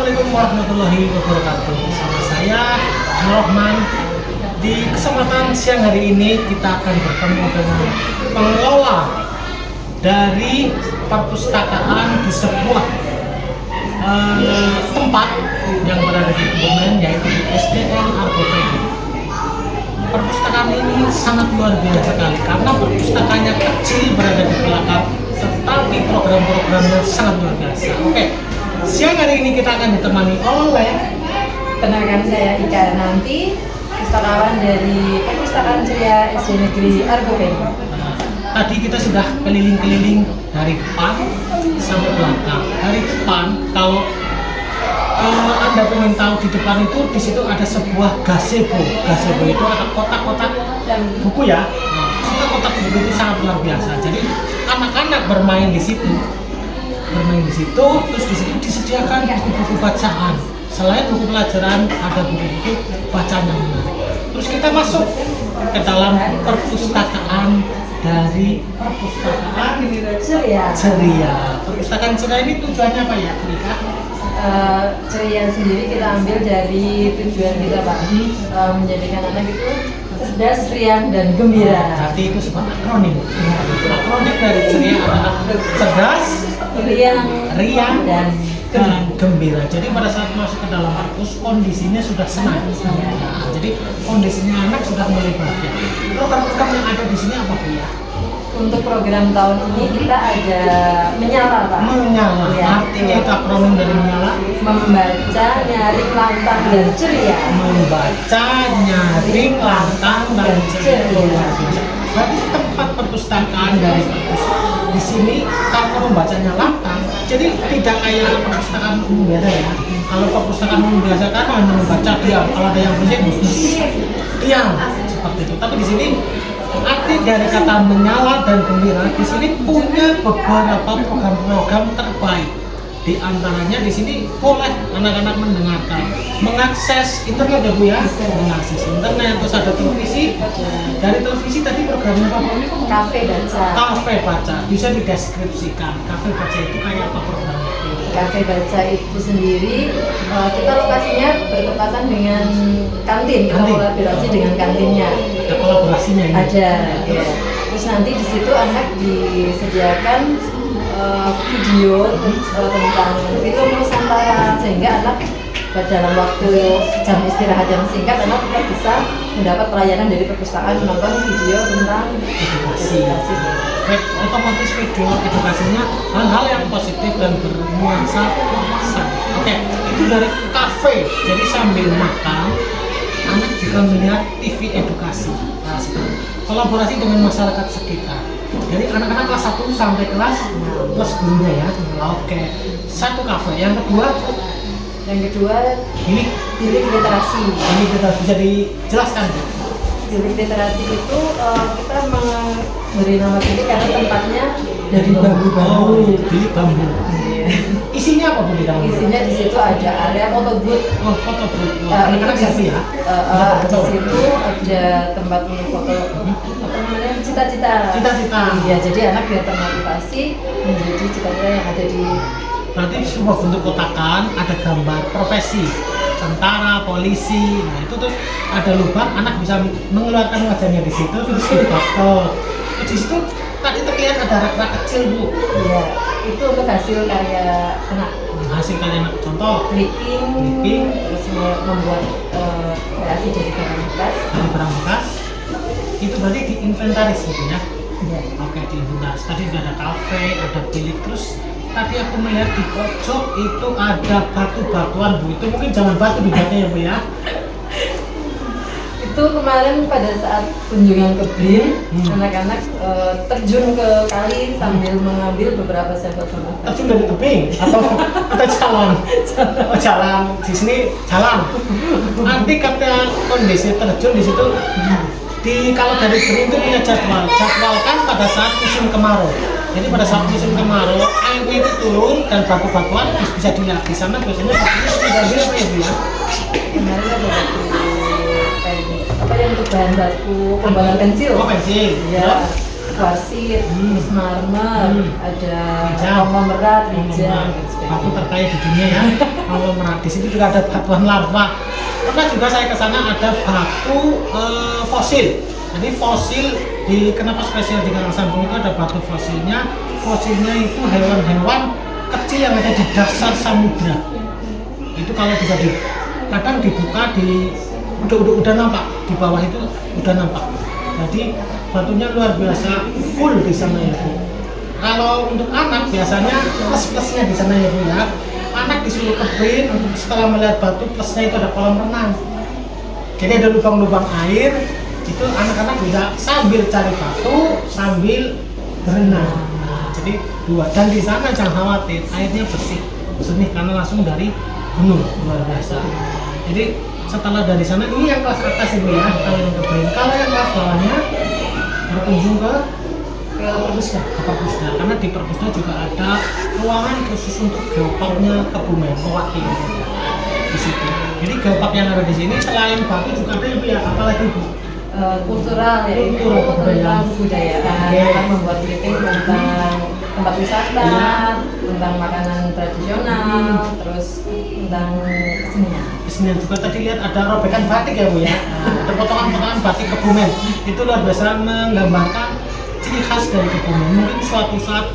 Assalamualaikum warahmatullahi wabarakatuh. Bersama saya Rahman. Di kesempatan siang hari ini kita akan bertemu dengan pengelola dari perpustakaan di sebuah tempat yang berada di Kebumen, yaitu di SDN Argopedi. Perpustakaan ini sangat luar biasa sekali karena perpustakaannya kecil, berada di belakang, tetapi program-programnya sangat luar biasa. Oke, siang hari ini kita akan ditemani oleh Kenalkan, saya Ika Nanti, pustakawan dari Perpustakaan Ceria SD Negeri Argopedi. Tadi kita sudah keliling-keliling dari depan sampai belakang. Dari depan, kalau Anda ingin tahu, di depan itu di situ ada sebuah gazebo. Gazebo itu ada kotak-kotak buku ya. Kotak-kotak buku itu sangat luar biasa. Jadi anak-anak bermain di situ. Terus di situ disediakan buku-buku bacaan. Selain buku pelajaran, ada buku-buku bacaan yang menarik. Terus kita masuk ke dalam perpustakaan dari perpustakaan Ceria. Perpustakaan Ceria ini tujuannya apa ya, Rika? Ceria sendiri kita ambil dari tujuan kita, Pak, menjadikan anak itu cerdas, riang, dan gembira. Berarti itu sebuah akronim. Akronim dari Ceria adalah cerdas, riang, dan gembira. Jadi pada saat masuk ke dalam perpus, kondisinya sudah senang. Nah, jadi kondisinya anak sudah mulai bahagia. Program yang ada di sini apa, Bu ya? Untuk program tahun ini kita ada menyala, Pak. Menyala. Ya. Artinya itu akronim dari menyala. Membaca, nyaring, lantang, dan ceria. Membaca, nyaring, lantang, dan ceria. Berarti tempat perpustakaan dari perpus di sini karena membacanya lantang, jadi tidak kayak perpustakaan umum biasa ya. Kalau perpustakaan umum biasa kan hanya membaca diam, kalau ada yang berisik diam seperti itu. Tapi di sini arti dari kata menyala dan gembira di sini punya beberapa program-program terbaik. Di antaranya di sini boleh anak-anak mendengarkan, mengakses internet ya, Bu ya, mengakses internet, terus ada televisi. Dari televisi tadi programnya apa? Kafe baca. Kafe baca, bisa dideskripsikan. Kafe baca itu kayak apa programnya? Kafe baca itu sendiri kita lokasinya bertepatan dengan kantin. Kita kolaborasi dengan kantinnya. Ada kolaborasinya ini? Ada. Ya. Terus nanti di situ anak disediakan video tentang film Nusantara, sehingga anak dalam waktu jam istirahat yang singkat anak tetap bisa mendapat pelayanan dari perpustakaan menonton video tentang edukasi. Otomatis video edukasinya hal-hal yang positif dan bernuansa pesan. Oke, itu dari kafe. Jadi sambil makan, anak juga melihat TV edukasi. Nah, kolaborasi dengan masyarakat sekitar. Jadi anak-anak kelas 1 sampai kelas gurunya ya. Oke. Satu kafe. Yang kedua bilik literasi. Bilik literasi bisa dijelaskan, Bu? Bilik literasi itu kita memberi nama bilik karena tempatnya dari bambu. Bilik bambu. Isinya apa, Bu, di dalam? Isinya di situ ada area foto booth. Oh, foto booth. Anak-anak selfie ya? Di situ ada tempat untuk foto apa namanya, cita-cita. Iya, jadi anak biar termotivasi menjadi cita-cita yang ada di. Berarti sebuah bentuk kotakan, ada gambar profesi, tentara, polisi. Nah itu terus ada lubang, anak bisa mengeluarkan wajahnya di situ, terus foto. Di situ tadi terlihat ada rak-rak kecil, Bu. Iya, itu untuk hasil karya anak. Hasil karya anak, contoh clipping, terus membuat kreasi dari barang bekas. Itu berarti diinventaris gitu ya? Iya. Oke, diinventaris. Tadi juga ada kafe, ada bilik, terus tadi aku melihat di pojok itu ada batu-batuan, Bu. Itu mungkin jangan batu dibuatnya ya, Bu ya? Itu kemarin pada saat kunjungan ke BRIN, anak-anak terjun ke kali sambil mengambil beberapa sampel sampah. Terjun dari tebing atau kita jalan di sini jalan. Nanti kata kondisi terjun di situ. Kalau dari BRIN itu punya jadwalkan pada saat musim kemarau. Jadi pada saat musim kemarau airnya itu turun dan batu-batuan bisa dilihat di sana. Biasanya batunya diambil apa ya, Bu ya? Kemarin ada batu apa yang untuk bahan baku pembuatan pensil. Oh, pensil. Ya. kuarsit, terus marmer, ada konglomerat, rijal, batu terkaya di dunia ya. Konglomerat di situ juga ada batuan lava. Pernah juga saya ke sana ada batu fosil. Jadi fosil kenapa spesial di Karang Sambung itu ada batu fosilnya. Fosilnya itu hewan-hewan kecil yang ada di dasar samudra. Itu kalau bisa kadang dibuka udah nampak di bawah itu udah nampak. Jadi batunya luar biasa full di sana ya Bu. Kalau untuk anak biasanya plus-plusnya di sana ya Bu ya. Anak disuruh ke bin setelah melihat batu, plusnya itu ada kolam renang. Jadi ada lubang-lubang air, itu anak-anak bisa sambil cari batu sambil berenang. Nah, jadi dua, dan di sana jangan khawatir airnya bersih jernih karena langsung dari gunung, luar biasa. Jadi setelah dari sana ini yang kelas atas ini ya, kalau yang ke bin. Kalau yang kelas bawahnya berkunjung ke Perpusda. Karena di Perpusda juga ada ruangan khusus untuk geoparknya Kebumen mewakili di situ. Jadi geopark yang ada di sini selain batu juga ada ya, apalagi Bu? Kultural yaitu tentang kebudayaan, akan membuat briefing tentang tempat wisata, tentang makanan tradisional, terus tentang kesenian Juga tadi lihat ada robekan batik ya Bu ya. Ada potongan-potongan batik Kebumen. Itu luar biasa menggambarkan ciri khas dari Kebumen. Mungkin suatu saat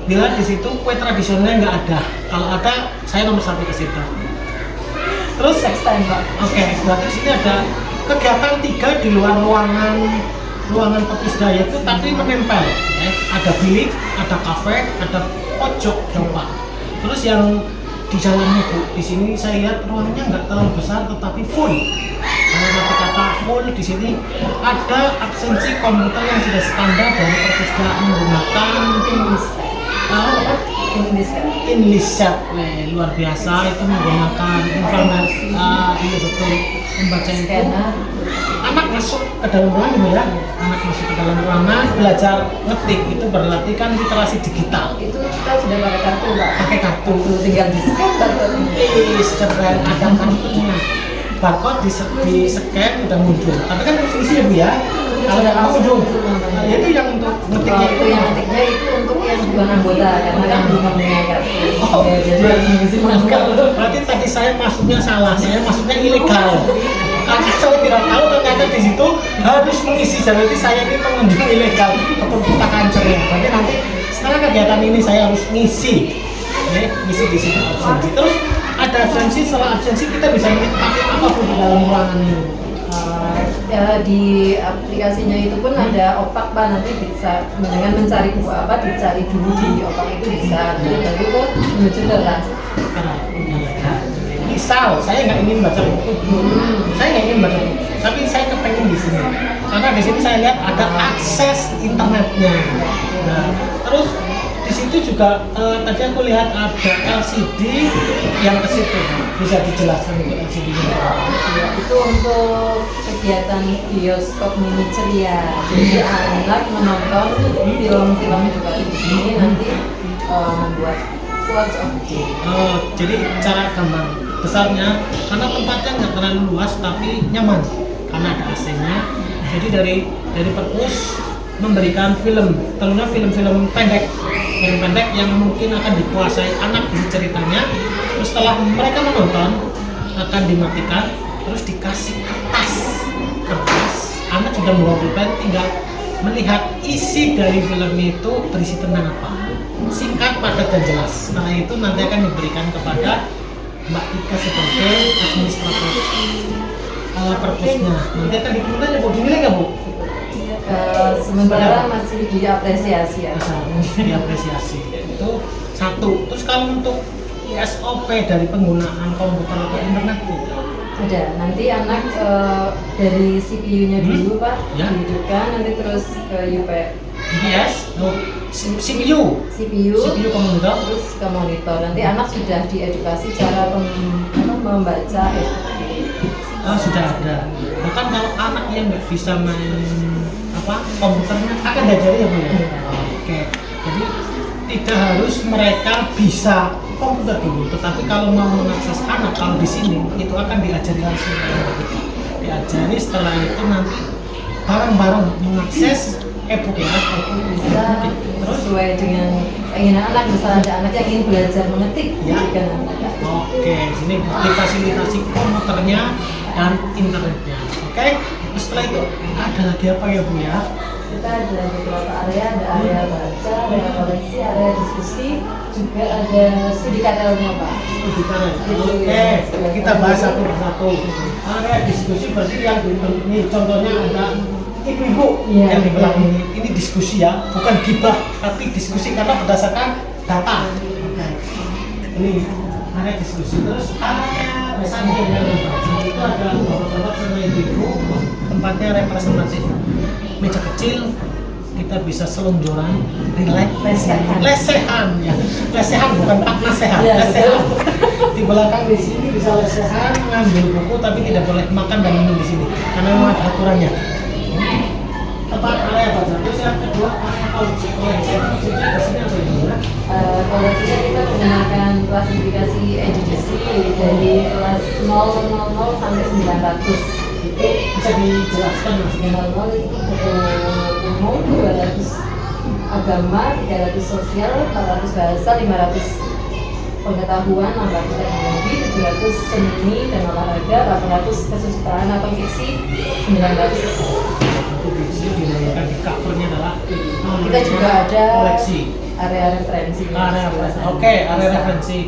bila di situ kue tradisionalnya nggak ada. Kalau ada, saya nomor 1 ke situ. Terus next time Pak. Oke, berarti di sini ada kegiatan 3 di luar ruangan Perpusda yaitu tapi menempel. Ya. Ada bilik, ada kafe, ada pojok geopark. Terus yang di jalannya Bu, di sini saya lihat ruangnya nggak terlalu besar tetapi full. Karena kata-kata full di sini ada absensi komputer yang sudah standar dari Perpusda menggunakan Inlisat, luar biasa itu menggunakan informasi, iya betul membaca itu. Anak masuk ke dalam ruangan ya, anak masuk ke dalam ruangan belajar ngetik itu berarti kan literasi digital. Itu kita sudah pakai kartu Pak. Pakai kartu, tinggal di scan barcode. Keren, ada kartunya. Barcode di scan udah muncul. Tapi kan fungsi ya Bu ya. Kalau nggak muncul, itu yang untuk ngetiknya itu yang ngetiknya itu untuk yang bukan anggota karena kan belum punya kartu. Jadi harus mengisi berarti tadi saya masuknya salah, saya masuknya ilegal. Karena saya tidak tahu ternyata di situ harus mengisi. Berarti saya ini pengunjung ilegal ke perpustakaan ceria. Berarti nanti setelah kegiatan ini saya harus ngisi, ngisi di situ absensi. Terus ada absensi, setelah absensi kita bisa pakai apa pun di dalam ruangan ini. Ya, di aplikasinya itu pun ada opak Pak, nanti bisa dengan mencari buku apa dicari dulu di opak itu bisa baru kok menuju ke misal saya nggak ingin baca buku, tapi saya kepengen di sini karena di sini saya lihat ada akses internetnya. Nah, terus di situ juga tadi aku lihat ada LCD yang ke situ, bisa dijelaskan untuk LCD-nya? Ya, itu untuk kegiatan bioskop mini ceria. Jadi anak menonton film-film juga di sini nanti membuat quotes of the day. Jadi cara gambar besarnya karena tempatnya nggak terlalu luas tapi nyaman karena ada AC-nya. Jadi dari Perpus memberikan tentunya film-film pendek yang mungkin akan dikuasai anak di ceritanya. Terus setelah mereka menonton akan dimatikan, terus dikasih kertas. Anak sudah membawa pulpen, tinggal melihat isi dari film itu berisi tentang apa. Singkat, padat dan jelas. Setelah itu nanti akan diberikan kepada Mbak Ika sebagai administrator Perpusnya. Nanti akan dikumpulkan ya Bu, dinilai nggak Bu? Sementara masih diapresiasi ya. Diapresiasi itu satu. Terus kalau untuk SOP dari penggunaan komputer atau internet Bu? Ada. Nanti anak dari CPU-nya dulu Pak, dihidupkan nanti terus ke UPS, CPU ke monitor, terus ke monitor. Nanti anak sudah diedukasi cara membaca sudah ada. Bahkan kalau anak yang nggak bisa main komputernya akan diajari ya Bu ya. Oke. Jadi tidak harus mereka bisa komputer dulu, tetapi kalau mau mengakses anak kalau di sini itu akan diajari langsung. Diajari setelah itu nanti bareng-bareng mengakses e-book ya. Bisa Terus? sesuai dengan keinginan anak. Misalnya ada anak yang ingin belajar mengetik, Ya. kan anak. Oke, sini difasilitasi komputernya dan internetnya. Oke, terus setelah itu ada lagi apa ya Bu ya? Kita ada beberapa area, ada area baca, area koleksi, area diskusi, juga ada studi KTL-nya Pak. Oke, kita bahas satu persatu. Area diskusi berarti yang ini contohnya ada ibu-ibu Iya, yang di belakang iya. ini diskusi ya, bukan gibah tapi diskusi karena berdasarkan data. Oke. Ini area diskusi terus area samping yang membaca itu ada bapak-bapak sama ibu-ibu, tempatnya representatif, meja kecil, kita bisa selonjoran, relax, lesehan ya, lesehan bukan pak nasehat, Iya, lesehan. Di belakang di sini bisa lesehan, ngambil buku tapi tidak boleh makan dan minum di sini karena memang ada aturannya. Tempat area baca. Terus yang kedua area koleksi. Koleksinya di sini apa ya? Koleksinya kita menggunakan klasifikasi EDDC dari kelas 000 sampai 900. Itu bisa dijelaskan mas. 0 itu buku umum, 200 agama, 300 sosial, 400 bahasa, 500 pengetahuan, 600 teknologi, 700 seni dan olahraga, 800 kesusilaan atau fiksi, 900. Itu di sini dinamakan di covernya adalah Kita juga ada koleksi. area referensi. Area referensi. Oke, area referensi.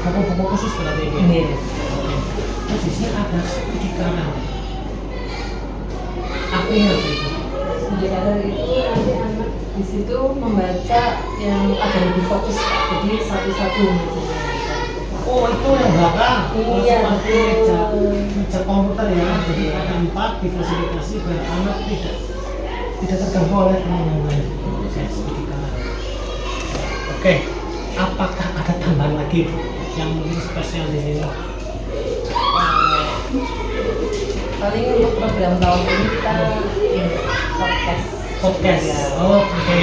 Buku-buku khusus berarti ini. Iya. Oke. Terus di sini ada studi kanan. Artinya apa itu? Studi kader itu nanti anak di situ membaca yang agar lebih fokus, jadi satu-satu misalnya. Oh itu yang belakang. Oh, Iya, seperti betul. meja komputer ya. Jadi ada 4 difasilitasi biar anak tidak terganggu oleh teman-teman. Saya studi kanan. Oke, apakah ada tambahan lagi yang mungkin spesial di sini? Paling untuk program tahun ini kita podcast. Podcast. Ya. Oke,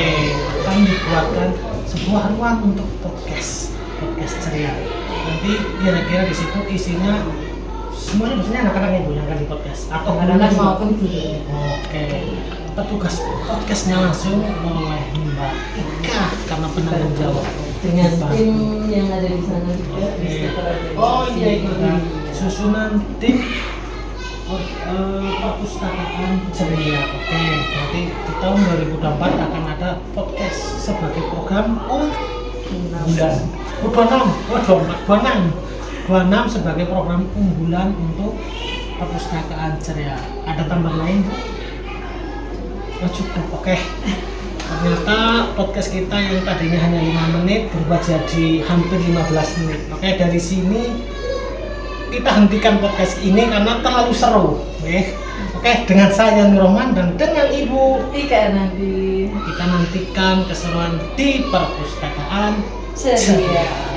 akan dibuatkan sebuah ruang untuk podcast ceria. Nanti kira-kira di situ isinya semuanya maksudnya anak-anak yang punya kan di podcast atau Anak-anak guru juga? maupun guru. Oke, petugas podcastnya langsung oleh Mbak Ika karena penanggung jawab Dengan Mbak. tim yang ada di sana juga. Oke. instruktur organisasi. Oh iya itu kan susunan tim perpustakaan ceria. Oke, berarti di tahun 2024 akan ada podcast sebagai program unggulan. 26 sebagai program unggulan untuk perpustakaan ceria. Ada tambahan lain? Bu? Oh, cukup. Oke. Ternyata podcast kita yang tadinya hanya 5 menit berubah jadi hampir 15 menit. Oke, dari sini kita hentikan podcast ini karena terlalu seru. Oke, dengan saya Nurrohman dan dengan Ibu Ika nanti kita nantikan keseruan di perpustakaan ceria.